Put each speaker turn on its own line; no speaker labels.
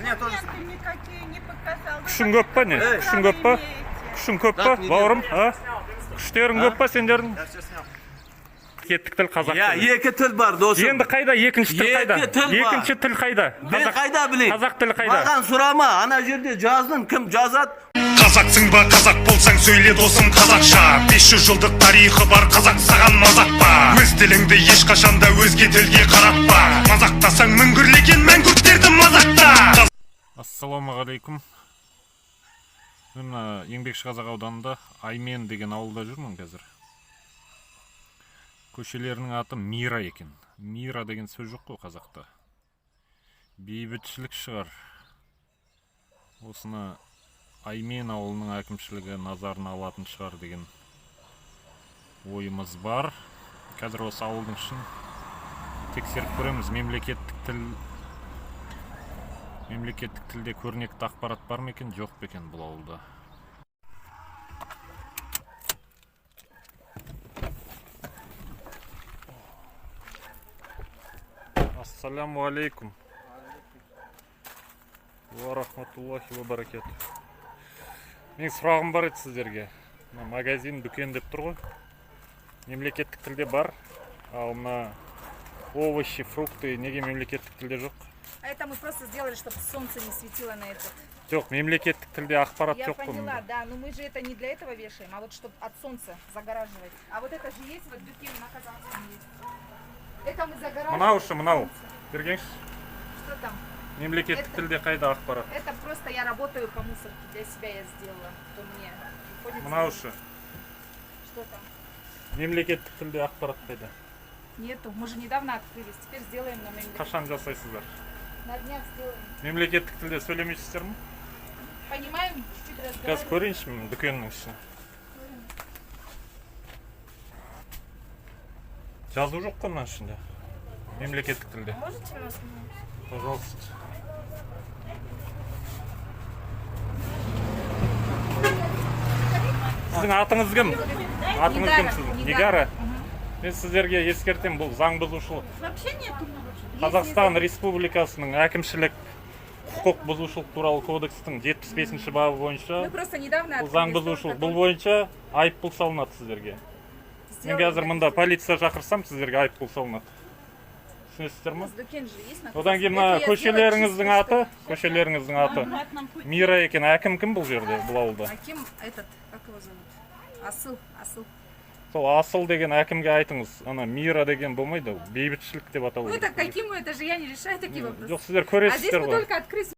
Мне тоже.
Никакие не показал.
Күшің көп па не? Күшің көп па? Күшің көп па, бауырым? Күштерің көп па сендердің?
Я все снял.
Кеттік тіл қазақ
Я
тілі.
екі тіл бар досым.
Енді қайда? Екінші тіл қайда?
Екі тіл бар.
Екінші тіл қайда?
Мен қайда білейін?
Қазақ тілі қайда?
Маған сұрама, ана жерде жаздың, кім жазады?
Қазақсың ба, қазақ болсаң сөйле досым қазақша. 500 жылдық тарихы бар қазақ саған мазақ па? Өз тіліңді ешқашанда өзге тілге қаратпа. Мазақтасаң мүңгірлеген мәңгүрттерді мазақта.
Ассалаумағалейкум. Мен Еңбекші Қазақ ауданында Аймен деген ауылда жүрмін қазір. Көшелерінің аты Мира екен. Мира деген сөз жоқ қой қазақта. Бейбітшілік шығар. Осыны Аймен ауылының әкімшілігі назарына алатын шығар деген ойымыз бар. Қазір осы ауылдың ішін тексеріп көреміз. Мемлекеттік тілде көрнекті ақпарат бар ма екен, жоқ па екен бұл ауылда. Ассаламу алейкум. Ва рахматуллахи ва баракату. Мен сұрағым бар еді сіздерге. Магазин, дүкен деп тұр ғой. Мемлекеттік тілде бар, ал мына овощи, фрукты неге мемлекеттік тілде жоқ?
А это мы просто сделали, чтобы солнце не светило на этот.
Жоқ, мемлекеттік тілде ақпарат
Я
жоқ қой.
поняла, да, но мы же это не для этого вешаем, а вот чтобы от солнца загораживать. А вот это же есть, вот дюкин на казахском есть. Это мы загораживаем.
Мынаушы, мынау. Бергенші.
Что там?
Мемлекеттік тілде қайда ақпарат?
Это просто я работаю по мусорке, для себя я сделала, то мне приходится.
Мынаушы.
Что там?
Мемлекеттік тілде ақпарат қайда?
Нету, мы же недавно открылись, теперь сделаем на мемлекеттік.
Қашан жасайсыздар?
На днях сделаем.
Мемлекеттік тілде сөйлемейсіздер ме?
Понимаем, чуть-чуть
Қазір
разговариваем.
көрейінші мен дүкеннің ішіне. Жазу жоқ қой мына ішінде. Мемлекеттік тілде.
Можете нас?
Пожалуйста. Сіздің атыңыз кім? Атыңыз кім сіздің? Нигара. Мен сіздерге ескертем, бұл заң бұзушылық.
Вообще нету.
Қазақстан Республикасының әкімшілік құқық бұзушылық туралы кодекстің 75-ші бабы бойынша
Мы просто недавно
бұл заң бұзушылық. Бұл бойынша айыппұл салынады сіздерге. Мен қазір мұнда полиция шақырсам, сіздерге айыппұл салынады. Түсінесіздер ме? Одан кейін мына көшелеріңіздің аты Мира екен. Әкім кім бұл жерде, бұл ауылда?
Аким этот, как его зовут? Асыл.
Сол асыл деген әкімге айтыңыз. Ана Мира деген болмайды, бейбітшілік деп аталу.
Ну так Акиму, это же я не решаю такие вопросы.
Жоқ, сіздер
А здесь
көресіздер
мы
ғой.
только открылись,